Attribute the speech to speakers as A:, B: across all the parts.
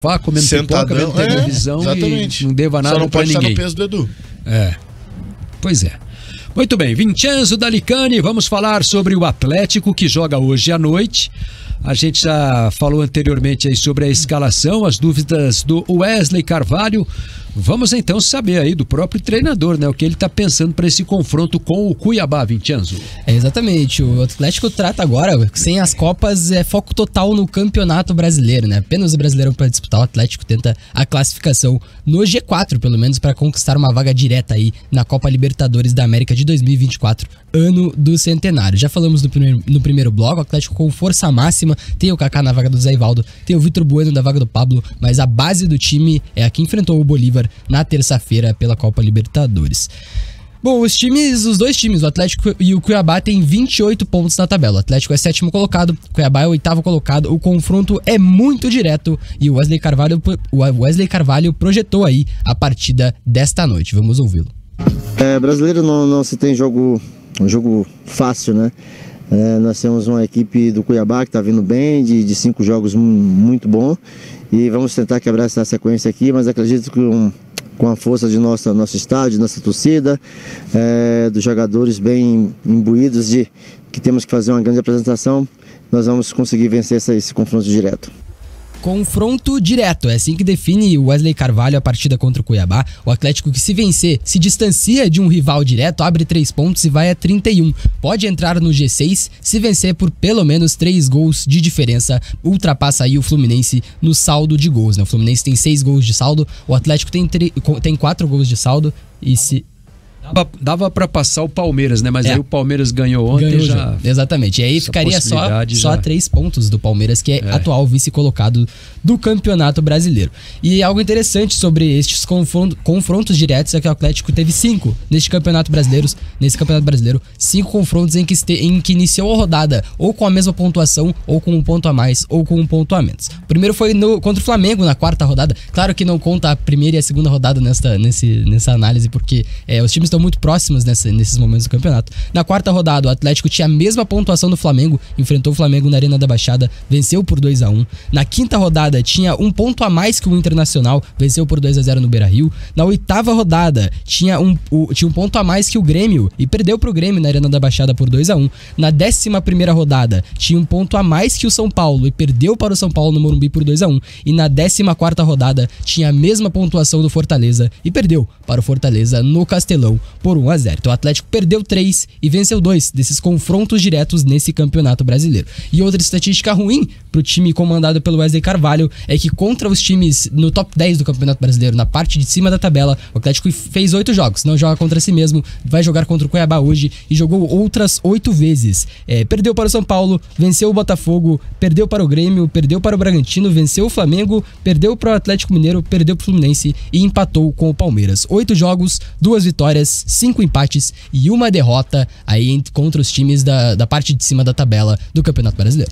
A: Vá comendo pipoca, vendo televisão e não deva nada pra ninguém. Só não pode estar no
B: peso do Edu.
A: Pois é. Muito bem, Vincenzo Dalicani, vamos falar sobre o Atlético que joga hoje à noite. A gente já falou anteriormente aí sobre a escalação, as dúvidas do Wesley Carvalho. Vamos então saber aí do próprio treinador, né? O que ele tá pensando para esse confronto com o Cuiabá, Vincenzo.
C: Exatamente, o Atlético trata agora, sem as Copas, foco total no Campeonato Brasileiro, né? Apenas o Brasileirão para disputar, o Atlético tenta a classificação no G4, pelo menos, para conquistar uma vaga direta aí na Copa Libertadores da América de 2024, ano do centenário. Já falamos no primeiro bloco, o Atlético com força máxima, tem o Kaká na vaga do Zé Ivaldo, tem o Vitor Bueno na vaga do Pablo, mas a base do time é a que enfrentou o Bolívar na terça-feira pela Copa Libertadores. Bom, os dois times, o Atlético e o Cuiabá, têm 28 pontos na tabela. O Atlético é 7º colocado, o Cuiabá é 8º colocado. O confronto é muito direto e o Wesley Carvalho projetou aí a partida desta noite. Vamos ouvi-lo.
D: Brasileiro não se tem um jogo fácil, né? Nós temos uma equipe do Cuiabá que está vindo bem, de 5 jogos muito bom, e vamos tentar quebrar essa sequência aqui, mas acredito que com a força de nosso estádio, nossa torcida, dos jogadores bem imbuídos de que temos que fazer uma grande apresentação, nós vamos conseguir vencer esse confronto direto.
C: Confronto direto, é assim que define o Wesley Carvalho a partida contra o Cuiabá. O Atlético, que se vencer, se distancia de um rival direto, abre 3 pontos e vai a 31. Pode entrar no G6 se vencer por pelo menos 3 gols de diferença. Ultrapassa aí o Fluminense no saldo de gols, né? O Fluminense tem 6 gols de saldo, o Atlético tem 4 gols de saldo e se...
A: Dava pra passar o Palmeiras, né? Mas aí o Palmeiras ganhou ontem já.
C: Exatamente. E aí ficaria só 3 pontos do Palmeiras, que é atual vice-colocado do Campeonato Brasileiro. E algo interessante sobre estes confrontos diretos é que o Atlético teve 5 nesse Campeonato Brasileiro. 5 confrontos em que iniciou a rodada ou com a mesma pontuação, ou com um ponto a mais, ou com um ponto a menos. O primeiro foi contra o Flamengo na 4ª rodada. Claro que não conta a primeira e a segunda rodada nessa análise, porque os times estão muito próximos nesses momentos do campeonato. Na 4ª rodada, o Atlético tinha a mesma pontuação do Flamengo, enfrentou o Flamengo na Arena da Baixada, venceu por 2-1. Na 5ª rodada, tinha um ponto a mais que o Internacional, venceu por 2-0 no Beira-Rio. Na 8ª rodada, tinha um ponto a mais que o Grêmio e perdeu pro Grêmio na Arena da Baixada por 2-1. Na 11ª rodada, tinha um ponto a mais que o São Paulo e perdeu para o São Paulo no Morumbi por 2-1. E na 14ª rodada, tinha a mesma pontuação do Fortaleza e perdeu para o Fortaleza no Castelão por 1-0. Então o Atlético perdeu 3 e venceu 2 desses confrontos diretos nesse Campeonato Brasileiro. E outra estatística ruim pro time comandado pelo Wesley Carvalho é que contra os times no top 10 do Campeonato Brasileiro, na parte de cima da tabela, o Atlético fez 8 jogos, não joga contra si mesmo, vai jogar contra o Cuiabá hoje e jogou outras 8 vezes. Perdeu para o São Paulo, venceu o Botafogo, perdeu para o Grêmio, perdeu para o Bragantino, venceu o Flamengo, perdeu para o Atlético Mineiro, perdeu para o Fluminense e empatou com o Palmeiras. 8 jogos, 2 vitórias, 5 empates e 1 derrota aí contra os times da parte de cima da tabela do Campeonato Brasileiro.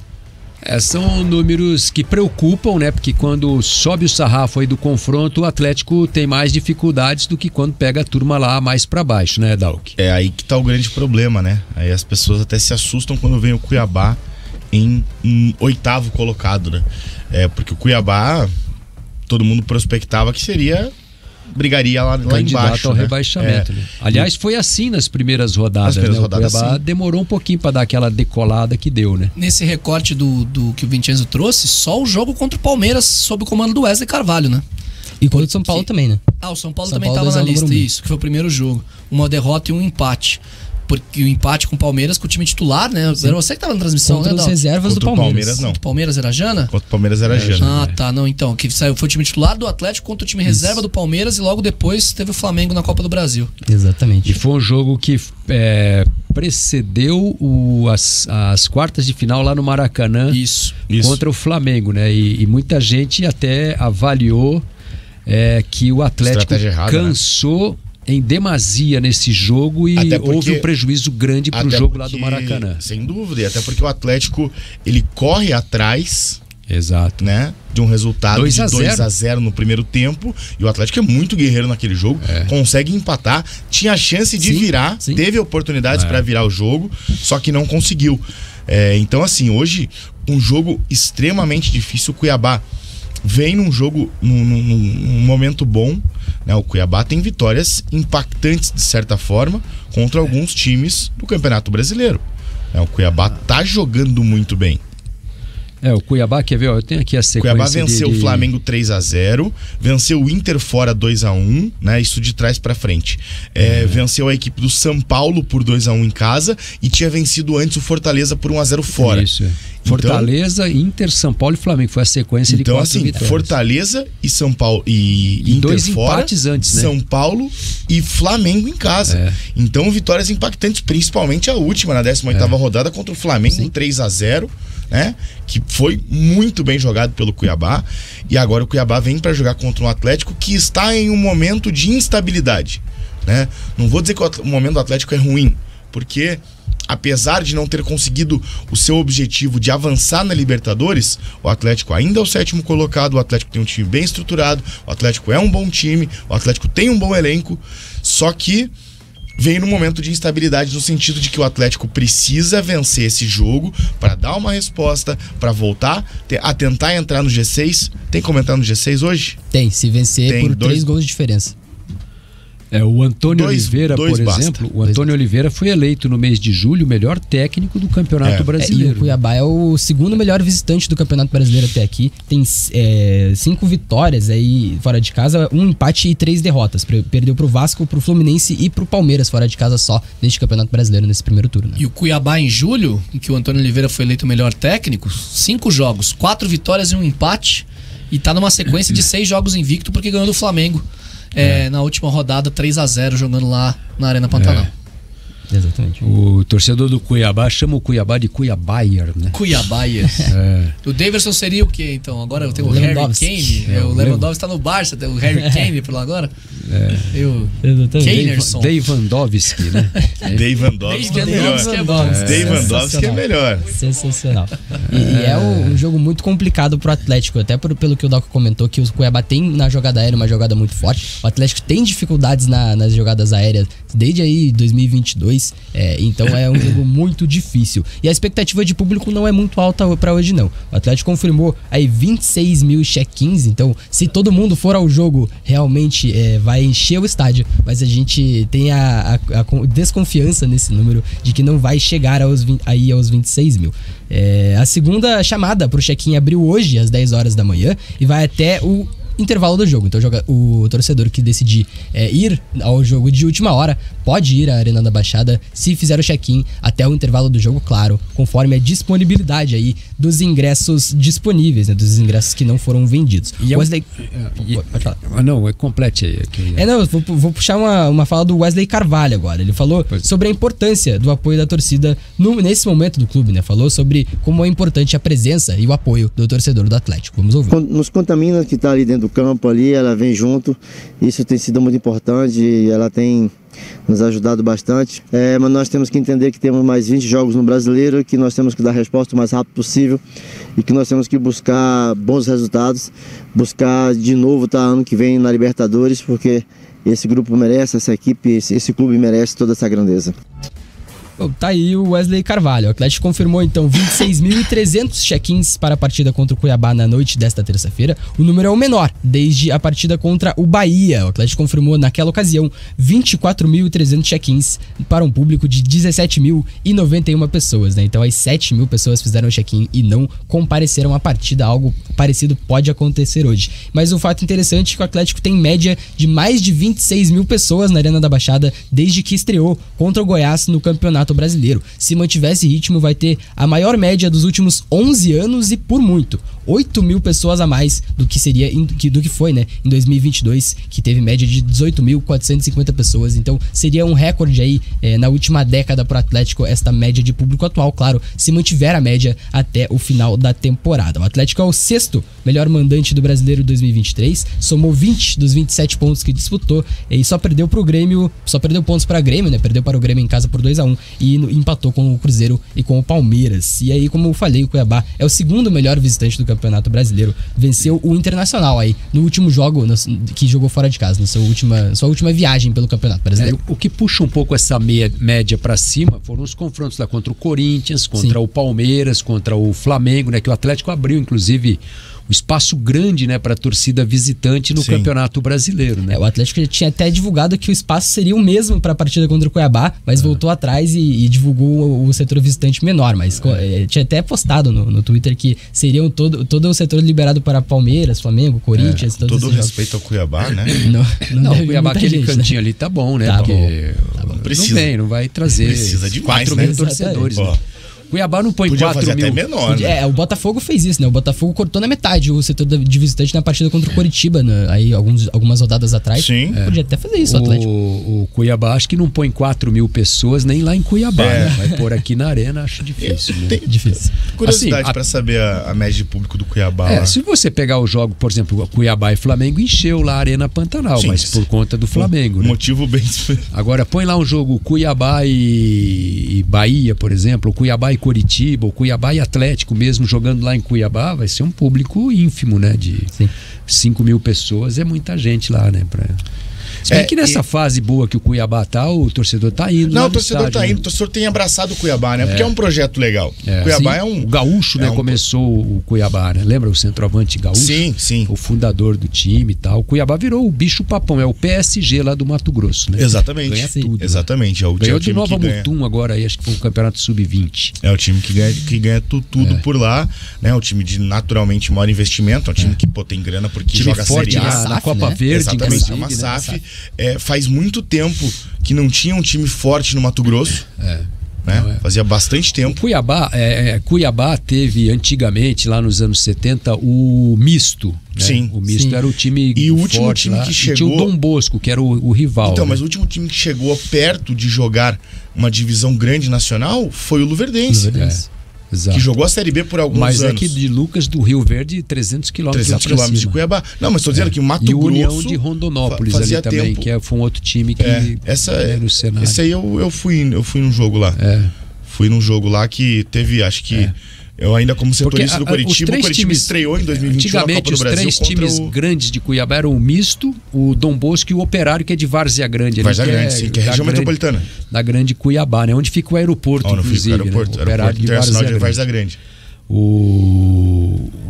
A: São números que preocupam, né? Porque quando sobe o sarrafo aí do confronto, o Atlético tem mais dificuldades do que quando pega a turma lá mais pra baixo, né, Dalk?
B: É aí que tá o grande problema, né? Aí as pessoas até se assustam quando vem o Cuiabá em 8º colocado, né? Porque o Cuiabá, todo mundo prospectava que brigaria lá embaixo,
A: ao rebaixamento. Né? Aliás, foi assim nas primeiras rodadas. O Cuiabá demorou um pouquinho para dar aquela decolada que deu, né?
E: Nesse recorte do que o Vincenzo trouxe, só o jogo contra o Palmeiras sob o comando do Wesley Carvalho, né?
C: E contra o São Paulo também, né?
E: O São Paulo também estava na lista, isso, que foi o primeiro jogo. Uma derrota e um empate. Porque o empate com o Palmeiras, com o time titular, né? Era você que tava na transmissão,
C: contra
E: né?
C: as reservas do Palmeiras.
B: Não.
E: Contra o Palmeiras era a Jana?
B: Contra o Palmeiras era a Jana.
E: Ah, tá. Não, então. Que saiu, foi o time titular do Atlético contra o time reserva do Palmeiras e logo depois teve o Flamengo na Copa do Brasil.
C: Exatamente.
A: E foi um jogo que precedeu as quartas de final lá no Maracanã.
E: Isso.
A: Contra o Flamengo, né? E muita gente até avaliou que o Atlético cansou, né, em demasia nesse jogo e houve um prejuízo grande pro jogo lá do Maracanã.
B: Sem dúvida, e até porque o Atlético, ele corre atrás,
A: exato,
B: né, de um resultado
A: 2-0
B: no primeiro tempo, e o Atlético é muito guerreiro naquele jogo, consegue empatar, tinha a chance de virar, teve oportunidades para virar o jogo, só que não conseguiu. Então assim, hoje um jogo extremamente difícil. O Cuiabá vem num jogo, num momento bom, né? O Cuiabá tem vitórias impactantes, de certa forma, contra alguns times do Campeonato Brasileiro. O Cuiabá tá jogando muito bem.
A: O Cuiabá, quer ver? Eu tenho aqui a sequência.
B: Cuiabá venceu o Flamengo 3-0, venceu o Inter fora 2-1, né? Isso de trás pra frente. Venceu a equipe do São Paulo por 2-1 em casa e tinha vencido antes o Fortaleza por 1-0 fora.
A: Isso. Fortaleza, Inter, São Paulo e Flamengo. Foi a sequência de 4 vitórias.
B: Fortaleza e São Paulo e Inter
A: 2
B: fora,
A: empates antes, né?
B: São Paulo e Flamengo em casa. Então, vitórias impactantes, principalmente a última, na 18ª rodada contra o Flamengo, 3-0. Né? Que foi muito bem jogado pelo Cuiabá. E agora o Cuiabá vem para jogar contra um Atlético que está em um momento de instabilidade, né? Não vou dizer que o momento do Atlético é ruim, porque apesar de não ter conseguido o seu objetivo de avançar na Libertadores, o Atlético ainda é o 7º colocado. O Atlético tem um time bem estruturado, o Atlético é um bom time, o Atlético tem um bom elenco, só que vem num momento de instabilidade no sentido de que o Atlético precisa vencer esse jogo para dar uma resposta, para voltar a tentar entrar no G6. Tem como entrar no G6 hoje?
C: Tem, se vencer por 3 gols de diferença.
A: O Antônio Oliveira, por exemplo, o Antônio Oliveira foi eleito no mês de julho o melhor técnico do Campeonato Brasileiro.
C: E o Cuiabá é o 2º melhor visitante do Campeonato Brasileiro até aqui. Tem 5 vitórias aí fora de casa, 1 empate e 3 derrotas. Perdeu pro Vasco, pro Fluminense e pro Palmeiras fora de casa só neste Campeonato Brasileiro, nesse primeiro turno.
E: E o Cuiabá em julho, em que o Antônio Oliveira foi eleito o melhor técnico, 5 jogos, 4 vitórias e 1 empate, e tá numa sequência de 6 jogos invicto porque ganhou do Flamengo. Na última rodada, 3-0, jogando lá na Arena Pantanal.
C: Exatamente.
A: O torcedor do Cuiabá chama o Cuiabá de Cuiabaier, né?
E: Cuiabaier. O Daverson seria o quê, então? Agora tem o Harry Kane. O Lewandowski tá no Barça, tem o Harry Kane por lá agora.
A: Kanerson. Davandowski, né?
B: Davandowski é melhor. Davandowski é melhor.
C: Sensacional. E é um jogo muito complicado pro Atlético, até pelo que o Doc comentou, que o Cuiabá tem na jogada aérea uma jogada muito forte. O Atlético tem dificuldades nas jogadas aéreas desde aí 2022. Então é um jogo muito difícil. E a expectativa de público não é muito alta pra hoje, não. O Atlético confirmou aí 26 mil check-ins. Então, se todo mundo for ao jogo, realmente vai encher o estádio. Mas a gente tem a desconfiança nesse número de que não vai chegar aos 26 mil. A segunda chamada pro check-in abriu hoje às 10 horas da manhã e vai até o intervalo do jogo. Então o torcedor que decidir ir ao jogo de última hora pode ir à Arena da Baixada se fizer o check-in até o intervalo do jogo, claro, conforme a disponibilidade aí dos ingressos disponíveis, né, dos ingressos que não foram vendidos. Wesley...
A: Pode falar. Não, complete aí.
C: Não, eu vou puxar uma fala do Wesley Carvalho agora. Ele falou sobre a importância do apoio da torcida nesse momento do clube, né? Falou sobre como é importante a presença e o apoio do torcedor do Atlético. Vamos ouvir.
D: Nos contamina que tá ali dentro do campo ali, ela vem junto, isso tem sido muito importante e ela tem nos ajudado bastante, mas nós temos que entender que temos mais 20 jogos no Brasileiro, que nós temos que dar a resposta o mais rápido possível e que nós temos que buscar bons resultados, buscar de novo estar ano que vem na Libertadores, porque esse grupo merece, essa equipe, esse clube merece toda essa grandeza.
C: Tá aí o Wesley Carvalho. O Atlético confirmou então 26.300 check-ins para a partida contra o Cuiabá na noite desta terça-feira. O número é o menor desde a partida contra o Bahia. O Atlético confirmou naquela ocasião 24.300 check-ins para um público de 17.091 pessoas, né? Então as 7.000 pessoas fizeram check-in e não compareceram à partida. Algo parecido pode acontecer hoje. Mas o fato interessante é que o Atlético tem média de mais de 26 mil pessoas na Arena da Baixada desde que estreou contra o Goiás no Campeonato Brasileiro. Se mantiver esse ritmo, vai ter a maior média dos últimos 11 anos e por muito. 8 mil pessoas a mais do que foi, né, em 2022, que teve média de 18.450 pessoas. Então seria um recorde aí na última década para o Atlético, esta média de público atual, claro, se mantiver a média até o final da temporada. O Atlético é o 6º melhor mandante do Brasileiro 2023, somou 20 dos 27 pontos que disputou e só perdeu pro Grêmio, só perdeu pontos para Grêmio, né? Perdeu para o Grêmio em casa por 2-1 e empatou com o Cruzeiro e com o Palmeiras. E aí, como eu falei, o Cuiabá é o 2º melhor visitante do Campeonato Brasileiro. Venceu o Internacional aí no último jogo que jogou fora de casa, na sua última viagem pelo Campeonato Brasileiro.
A: O que puxa um pouco essa média para cima foram os confrontos lá contra o Corinthians, contra o Palmeiras, contra o Flamengo, né? Que o Atlético abriu, inclusive, espaço grande, né, para a torcida visitante no Campeonato Brasileiro, né?
C: O Atlético já tinha até divulgado que o espaço seria o mesmo para a partida contra o Cuiabá, mas voltou atrás e divulgou o setor visitante menor, mas tinha até postado no Twitter que seriam todo o setor liberado para Palmeiras, Flamengo, Corinthians,
B: com todo respeito ao Cuiabá, né?
C: Não,
A: o Cuiabá, aquele cantinho ali tá bom, né?
C: Tá
A: porque
C: bom.
B: Não precisa.
A: Não vai trazer
B: Precisa demais,
A: 4 mil torcedores, né? Cuiabá não põe 4
B: fazer
A: mil.
B: Até menor, né?
C: O Botafogo fez isso, né? O Botafogo cortou na metade o setor de visitante na partida contra o Coritiba, né? Aí algumas rodadas atrás.
B: Sim.
C: Podia até fazer isso, o Atlético.
A: O Cuiabá acho que não põe 4 mil pessoas nem lá em Cuiabá, né? Vai pôr aqui na Arena, acho difícil. Né?
C: Difícil.
B: Curiosidade assim, para saber a média de público do Cuiabá. Lá.
A: Se você pegar o jogo, por exemplo, Cuiabá e Flamengo, encheu lá a Arena Pantanal, mas por conta do Flamengo. Né?
B: Motivo bem...
A: Agora, põe lá um jogo Cuiabá e Bahia, por exemplo, Cuiabá e Coritiba, Cuiabá e Atlético mesmo jogando lá em Cuiabá, vai ser um público ínfimo, né? De 5 mil pessoas, é muita gente lá, né? Se bem que nessa fase boa que o Cuiabá tá, o torcedor tá indo.
B: Não, o torcedor tá indo, o torcedor tem abraçado o Cuiabá, né? Porque é um projeto legal. Cuiabá o
A: Gaúcho, né? Começou o Cuiabá, né? Lembra o centroavante Gaúcho?
B: Sim.
A: O fundador do time e tal. O Cuiabá virou o bicho papão, é o PSG lá do Mato Grosso, né?
B: Exatamente.
A: Ganha tudo.
B: Exatamente.
A: Né? Ganhou de Nova
B: Mutum
A: Mutum agora aí, acho que foi um campeonato sub-20.
B: É o time que ganha tudo por lá, né? O time de naturalmente maior investimento, é um time que tem grana porque
A: time
B: joga
A: forte
B: Série A.
A: na Copa Verde,
B: exatamente, é uma SAF. Faz muito tempo que não tinha um time forte no Mato Grosso. Né? Fazia bastante tempo.
A: Cuiabá teve antigamente, lá nos anos 70, o misto. Né?
B: Sim.
A: O misto era o time
B: e o último
A: forte
B: time
A: lá.
B: que chegou...
A: E tinha o Dom Bosco, que era o rival.
B: Então,
A: né?
B: mas o último time que chegou perto de jogar uma divisão grande nacional foi o Luverdense.
A: Exato.
B: Que jogou a Série B por alguns anos.
A: Mas é que de Lucas do Rio Verde, 300 quilômetros
B: 300 quilômetros de Cuiabá. Não, mas estou dizendo que o Mato Grosso...
A: E o União de Rondonópolis ali também, que foi um outro time que no cenário.
B: Esse aí eu fui num jogo lá. Fui num jogo lá que teve, acho que... Eu ainda como setorista do Coritiba, o Coritiba estreou em 2021 na Copa do Brasil.
A: Antigamente, os 3 times grandes de Cuiabá eram o Misto, o Dom Bosco e o Operário, que é de Várzea Grande.
B: Várzea Grande, sim, que é a região metropolitana.
A: Da grande Cuiabá, né? Onde fica o aeroporto, inclusive.
B: O aeroporto internacional de Várzea Grande.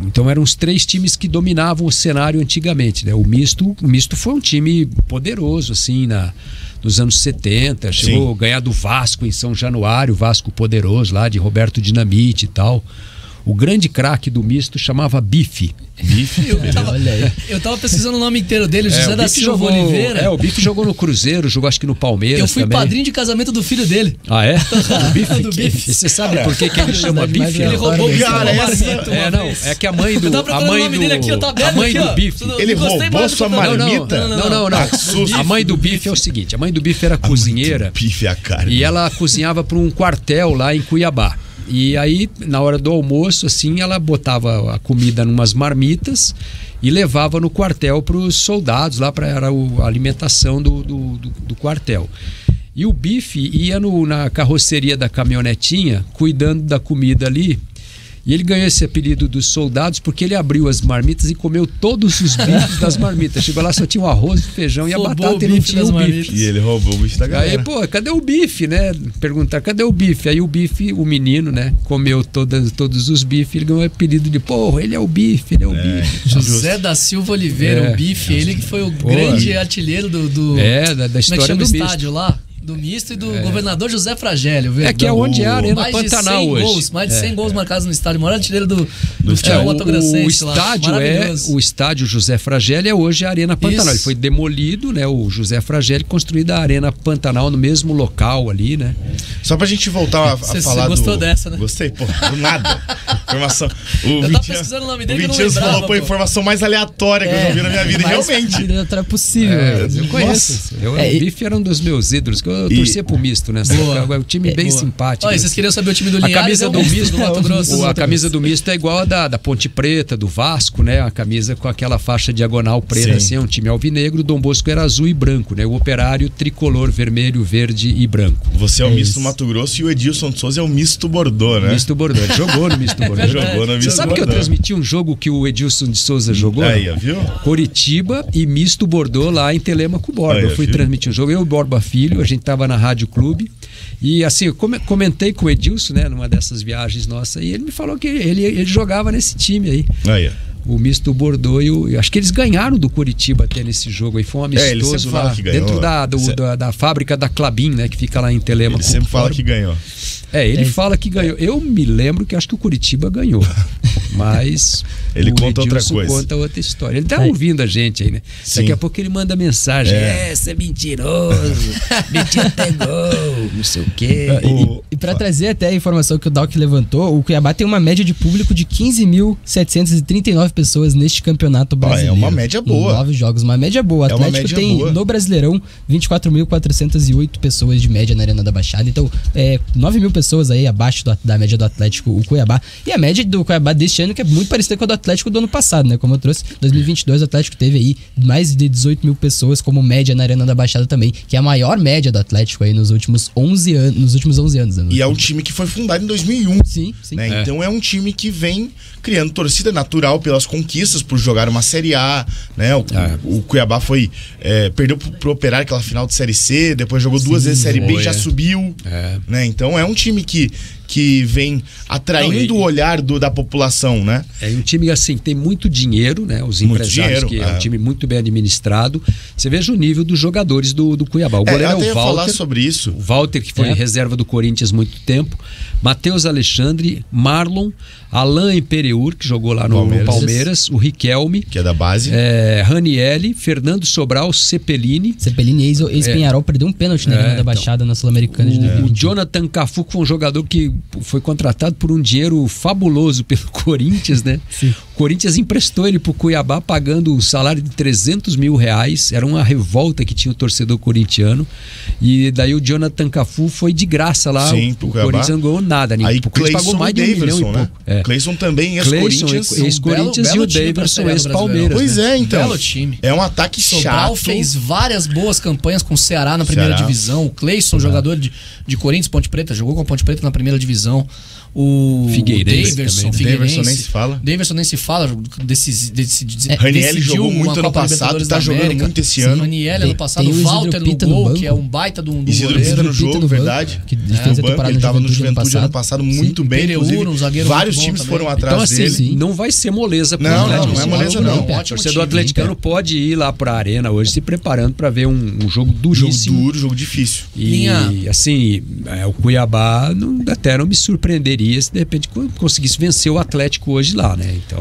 A: Então eram os 3 times que dominavam o cenário antigamente, né? O misto foi um time poderoso, assim, nos anos 70, chegou a ganhar do Vasco em São Januário, Vasco poderoso lá, de Roberto Dinamite e tal. O grande craque do misto chamava Bife.
E: Eu tava pesquisando o nome inteiro dele, José da Silva Oliveira.
A: O Bife jogou no Cruzeiro, jogou acho que no Palmeiras.
E: Eu fui
A: também.
E: Padrinho de casamento do filho dele.
A: Ah, é?
E: Do Bife.
A: E você sabe por que ele chama Bife?
E: Ele roubou o
B: cara,
A: é que a mãe do Bife.
B: Ele roubou sua marmita?
A: Não. A mãe do Bife é o seguinte: a mãe do Bife era cozinheira.
B: Bife é a cara.
A: E ela cozinhava para um quartel lá em Cuiabá. E aí, na hora do almoço, assim, ela botava a comida numas marmitas e levava no quartel para os soldados, lá para a alimentação do quartel. E o Bife ia na carroceria da caminhonetinha, cuidando da comida ali. E ele ganhou esse apelido dos soldados porque ele abriu as marmitas e comeu todos os bifes das marmitas. Chegou lá, só tinha o arroz, o feijão e a batata e não tinha o bife.
B: E ele roubou o bife da galera.
A: Aí, cadê o bife, né? Perguntar, cadê o bife? Aí o bife, o menino, né, comeu todos os bifes. Ele ganhou o apelido de, ele é o bife, ele é o bife.
E: José da Silva Oliveira, o bife, ele que foi o grande artilheiro
A: da história do
E: estádio lá. Do misto e do governador José Fragélio.
A: Que é onde é a Arena Pantanal hoje.
E: Mais de 100 gols marcados no estádio. Maior artilheiro do futebol matogrossense lá.
A: O estádio José Fragélio é hoje a Arena Pantanal. Ele foi demolido, né? O José Fragélio construída a Arena Pantanal no mesmo local ali, né?
B: Só pra gente voltar a falar
E: Você gostou dessa, né?
B: Gostei, do nada. Informação.
E: Eu tava pesquisando o nome dele,
B: o Vitinho falou, a informação mais aleatória que eu já vi na minha vida. Realmente.
C: É possível.
A: Eu conheço. O Bife era um dos meus ídolos. Eu torcia pro misto, né? O time bem simpático.
E: Olha, vocês queriam saber o time do Linhares?
A: A camisa do misto
E: do Mato Grosso.
A: A camisa do misto é igual a da Ponte Preta, do Vasco, né? A camisa com aquela faixa diagonal preta, assim, é um time alvinegro. O Dom Bosco era azul e branco, né? O Operário tricolor, vermelho, verde e branco.
B: Você é o misto Mato Grosso e o Edilson de Souza é o misto Bordeaux, né?
A: Misto Bordeaux. Ele jogou no misto Bordeaux.
B: Jogou no misto
A: Você sabe que eu transmiti um jogo que o Edilson de Souza jogou?
B: Aí, viu?
A: Coritiba e misto Bordeaux lá em Telêmaco Borba. Eu fui transmitir um jogo, eu e o Borba Filho, a gente tava na Rádio Clube. E assim, eu comentei com o Edilson, né, numa dessas viagens nossas, e ele me falou que ele jogava nesse time aí. o misto Bordeaux e acho que eles ganharam do Curitiba até nesse jogo aí, foi um amistoso lá dentro da fábrica da Klabin, né, que fica lá em Telêmaco.
B: Ele sempre fala que ganhou.
A: Ele fala que ganhou. Eu me lembro que acho que o Curitiba ganhou, mas
B: ele conta outra coisa.
A: Conta outra história. Ele tá ouvindo a gente aí, né?
B: Sim.
A: Daqui a pouco ele manda mensagem. Você é mentiroso, mentiu até gol, não sei o quê.
C: E pra trazer até a informação que o Doc levantou, o Cuiabá tem uma média de público de 15.739 pessoas neste campeonato brasileiro.
B: É uma média boa.
C: 9 jogos, uma média boa. O Atlético tem boa. No Brasileirão 24.408 pessoas de média na Arena da Baixada. Então, 9 mil pessoas aí abaixo da média do Atlético, o Cuiabá. E a média do Cuiabá deste ano que é muito parecida com a do Atlético do ano passado, né? Como eu trouxe, 2022 o Atlético teve aí mais de 18 mil pessoas como média na Arena da Baixada também, que é a maior média do Atlético aí nos últimos 11 anos. Né?
B: E é um time que foi fundado em 2001.
C: Sim.
B: Né? Então é um time que vem criando torcida natural pelas conquistas, por jogar uma Série A, né? O Cuiabá perdeu pro Operário aquela final de Série C, depois jogou 2 vezes Série B e já subiu. Né? Então é um time que vem atraindo o olhar da população, né?
A: É um time assim, tem muito dinheiro, né? Os empresários, que é um time muito bem administrado. Você veja o nível dos jogadores do Cuiabá. O goleiro é o Walter.
B: Falar sobre isso.
A: O Walter, que foi reserva do Corinthians há muito tempo. Matheus Alexandre, Marlon, Alain Imperiur, que jogou lá no Palmeiras, o Riquelme,
B: que é da base,
A: Ranielli, Fernando Sobral, Cepelini,
C: ex-Penharol, perdeu um pênalti na Arena da Baixada na Sul-Americana de 2020.
A: O Jonathan Cafu, que foi um jogador que foi contratado por um dinheiro fabuloso pelo Corinthians, né?
C: Sim.
A: O Corinthians emprestou ele pro Cuiabá pagando o salário de R$300 mil. Era uma revolta que tinha o torcedor corintiano. E daí o Jonathan Cafu foi de graça lá.
B: Sim,
A: o Corinthians não ganhou nada.
B: Aí
A: o Corinthians pagou mais de $1 milhão e pouco.
B: Cleison também, ex-Corinthians
A: e o Davidson, ex-Palmeiras.
B: Pois então.
E: Belo time.
B: É um ataque
E: Sobral
B: chato.
E: fez várias boas campanhas com o Ceará na primeira divisão. O Cleison, jogador de Corinthians, Ponte Preta, jogou com a Ponte Preta na primeira divisão. O Daverson
B: nem se fala.
E: Daverson nem se fala.
B: Ranielli jogou muito ano passado, tá jogando muito esse ano.
E: Ranielli ano passado, o Walter no gol, que é um baita do
B: Isidro Pita no jogo, verdade.
C: Que fez a temporada
B: ele tava no Juventude ano passado muito bem. Vários times foram atrás dele.
A: Então assim, não vai ser moleza pro
B: Atlético. Não é moleza não.
A: O torcedor atleticano pode ir lá pra Arena hoje se preparando pra ver um jogo duríssimo.
B: Jogo duro, jogo difícil.
A: E assim, o Cuiabá até não me surpreenderia se de repente conseguisse vencer o Atlético hoje lá, né? Então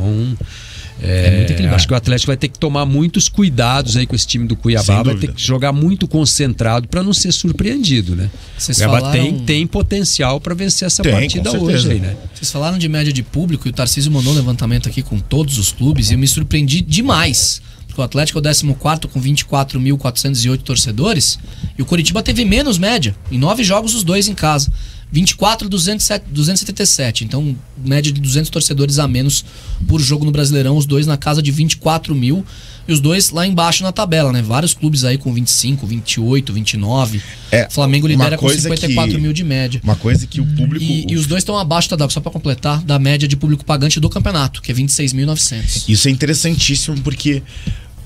A: acho que o Atlético vai ter que tomar muitos cuidados aí com esse time do Cuiabá, vai ter que jogar muito concentrado para não ser surpreendido, né? O Cuiabá tem potencial para vencer essa partida hoje aí, né?
E: Vocês falaram de média de público e o Tarcísio mandou um levantamento aqui com todos os clubes e eu me surpreendi demais. O Atlético é o 14º com 24.408 torcedores e o Curitiba teve menos média, em 9 jogos os dois em casa, 24.277, então média de 200 torcedores a menos por jogo no Brasileirão, os dois na casa de 24 mil e os dois lá embaixo na tabela, né? Vários clubes aí com 25, 28, 29. Flamengo lidera com 54 mil de média.
B: Uma coisa que o público...
E: E os dois estão abaixo, só pra completar, da média de público pagante do campeonato, que é 26.900.
B: Isso é interessantíssimo porque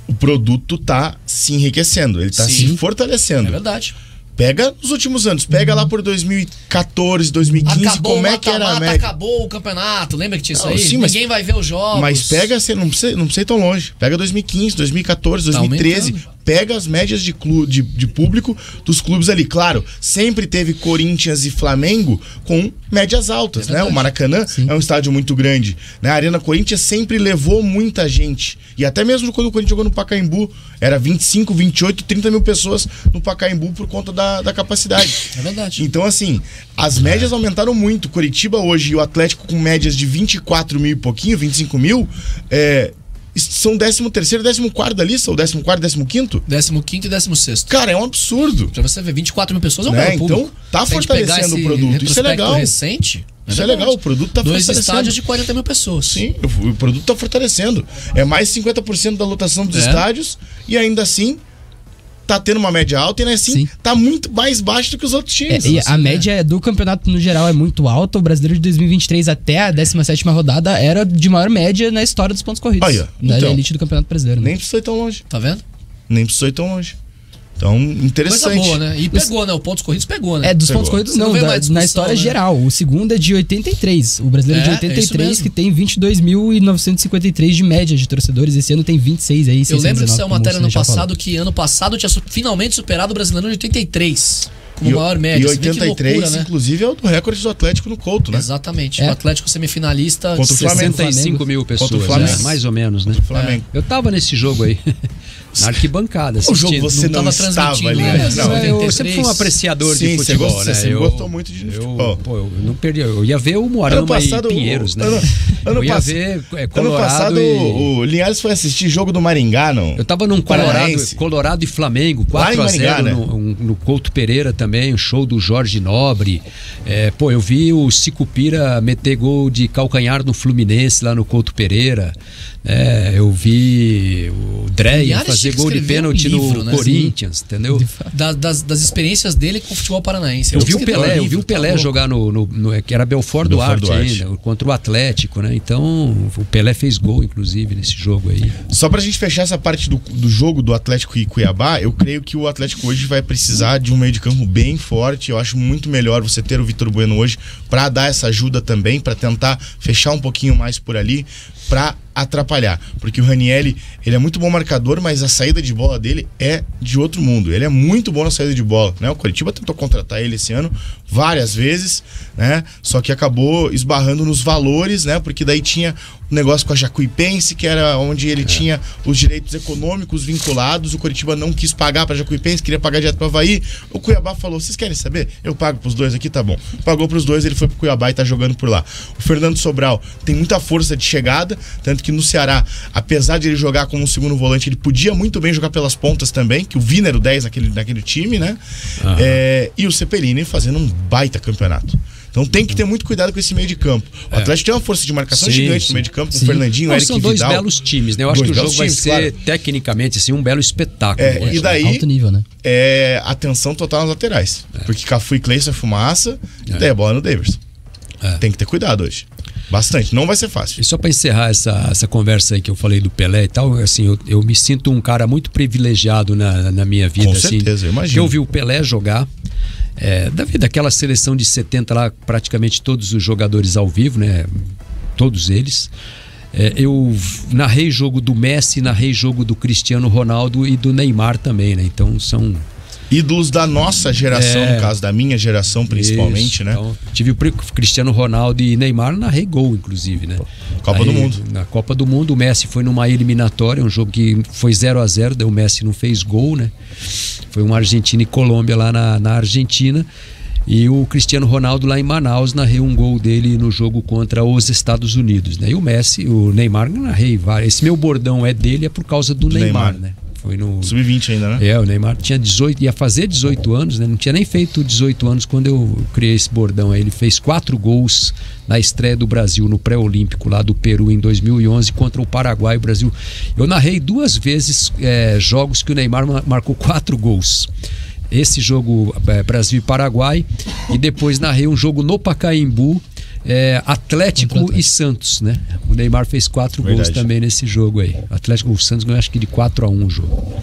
B: o produto tá se enriquecendo, ele tá se fortalecendo.
E: É verdade.
B: Pega os últimos anos, pega lá por 2014, 2015, como é que era a média?
E: Acabou o campeonato, lembra que tinha isso aí?
B: Sim,
E: ninguém vai ver os jogos.
B: Mas pega, não precisa ir tão longe. Pega 2015, 2014, 2013, pega as médias de público dos clubes ali. Claro, sempre teve Corinthians e Flamengo com médias altas, né? O Maracanã é um estádio muito grande, né? A Arena Corinthians sempre levou muita gente. E até mesmo quando o Corinthians jogou no Pacaembu, era 25, 28, 30 mil pessoas no Pacaembu por conta da capacidade.
E: É verdade.
B: Então, assim, as médias aumentaram muito. Curitiba hoje e o Atlético com médias de 24 mil e pouquinho, 25 mil, são 13º, 14º da lista, ou 14º, 15º?
E: 15º e 16º.
B: Cara, é um absurdo.
E: Pra você ver, 24 mil pessoas é um bom público.
B: Então, tá fortalecendo o produto. Isso é legal.
E: Recente,
B: isso é legal, o produto tá fortalecendo.
E: 2 estádios de 40 mil pessoas.
B: Sim, o produto tá fortalecendo. É mais 50% da lotação dos estádios e ainda assim tá tendo uma média alta e assim tá muito mais baixo do que os outros times.
C: E a média do campeonato no geral é muito alta. O Brasileiro de 2023 até a 17ª rodada era de maior média na história dos pontos corridos.
B: Olha,
C: na elite do Campeonato Brasileiro. Né?
B: Nem precisou ir tão longe.
E: Tá vendo?
B: Nem precisou ir tão longe. Então, interessante.
E: Coisa boa, né? E pegou, né? O pontos corridos pegou, né?
C: Dos pontos corridos não, na história geral. O segundo é de 83. O brasileiro de 83, que tem 22.953 de média de torcedores. Esse ano tem 26 aí.
E: Eu lembro de ser uma matéria ano passado que ano passado tinha finalmente superado o brasileiro de 83. Como maior média.
B: E 83,
E: loucura, né?
B: Inclusive, é o do recorde do Atlético no Couto, né?
E: Exatamente. O Atlético semifinalista.
B: Contra o Flamengo.
A: 65 mil pessoas,
B: contra o Flamengo.
A: Né? Mais ou menos, né?
B: Flamengo.
A: Eu tava nesse jogo aí. Na arquibancada.
B: O jogo você não estava ali, né?
A: Eu sempre fui um apreciador de futebol, né?
B: Você gostou muito de futebol.
A: Eu não perdi. Eu ia ver o Moarama e Pinheiros, né? Eu ia ver Colorado.
B: Ano passado, o Linhares foi assistir jogo do Maringá, não?
A: Eu tava num Colorado e Flamengo, 4-0 no Couto Pereira também, um show do Jorge Nobre. Eu vi o Sicupira meter gol de calcanhar no Fluminense, lá no Couto Pereira. Eu vi o Dreyer fazer gol de pênalti no Corinthians, entendeu?
E: Das experiências dele com o futebol paranaense.
A: Eu vi o Pelé jogar no que era Belfort Duarte ainda, contra o Atlético, né? Então, o Pelé fez gol, inclusive, nesse jogo aí.
B: Só pra gente fechar essa parte do jogo do Atlético e Cuiabá, eu creio que o Atlético hoje vai precisar de um meio de campo bem forte. Eu acho muito melhor você ter o Vitor Bueno hoje pra dar essa ajuda também, pra tentar fechar um pouquinho mais por ali, pra atrapalhar, porque o Ranieri, ele é muito bom marcador, mas a saída de bola dele é de outro mundo. Ele é muito bom na saída de bola, né? O Coritiba tentou contratar ele esse ano várias vezes, né? Só que acabou esbarrando nos valores, né? Porque daí tinha um negócio com a Jacuipense, que era onde ele tinha os direitos econômicos vinculados. O Coritiba não quis pagar para Jacuipense, queria pagar direto para Avaí. O Cuiabá falou: vocês querem saber? Eu pago pros dois aqui, tá bom. Pagou pros dois, ele foi pro Cuiabá e tá jogando por lá. O Fernando Sobral tem muita força de chegada, tanto que no Ceará, apesar de ele jogar como um segundo volante, ele podia muito bem jogar pelas pontas também, que o Vina era o 10 naquele time, né? E o Cepelini fazendo um baita campeonato. Então tem que ter muito cuidado com esse meio de campo. O Atlético tem uma força de marcação gigante no meio de campo, com o Fernandinho, o Eric
A: Vidal. São dois belos times, né? Eu acho que o jogo vai ser, tecnicamente, assim, um belo espetáculo.
B: E daí,
C: alto nível, né?
B: Atenção total nas laterais. Porque Cafu e Cleison é fumaça, e daí a bola no Daverson. Tem que ter cuidado hoje. Bastante, não vai ser fácil.
A: E só para encerrar essa conversa aí que eu falei do Pelé e tal, assim, eu me sinto um cara muito privilegiado na minha vida.
B: Com certeza, eu imagino.
A: Eu vi o Pelé jogar, daquela seleção de 70 lá, praticamente todos os jogadores ao vivo, né? Todos eles. Eu narrei jogo do Messi, narrei jogo do Cristiano Ronaldo e do Neymar também, né? Então são
B: ídolos da nossa geração, no caso da minha geração principalmente,
A: isso,
B: né?
A: Então, tive o Cristiano Ronaldo e Neymar, narrei gol, inclusive, né?
B: Copa do Mundo.
A: Na Copa do Mundo, o Messi foi numa eliminatória, um jogo que foi 0-0, daí o Messi não fez gol, né? Foi uma Argentina e Colômbia lá na Argentina. E o Cristiano Ronaldo lá em Manaus, narrei um gol dele no jogo contra os Estados Unidos, né? E o Neymar, narrei vários. Esse meu bordão é dele, é por causa do Neymar, né? Foi no
B: Sub-20 ainda, né?
A: O Neymar tinha 18, ia fazer 18 anos, né? Não tinha nem feito 18 anos quando eu criei esse bordão aí. Ele fez 4 gols na estreia do Brasil no pré-olímpico lá do Peru em 2011 contra o Paraguai. O Brasil, eu narrei 2 vezes jogos que o Neymar marcou 4 gols. Esse jogo Brasil e Paraguai, e depois narrei um jogo no Pacaembu, Atlético e Santos, né? O Neymar fez 4 gols também nesse jogo aí. O Santos ganhou acho que de 4-1 o jogo.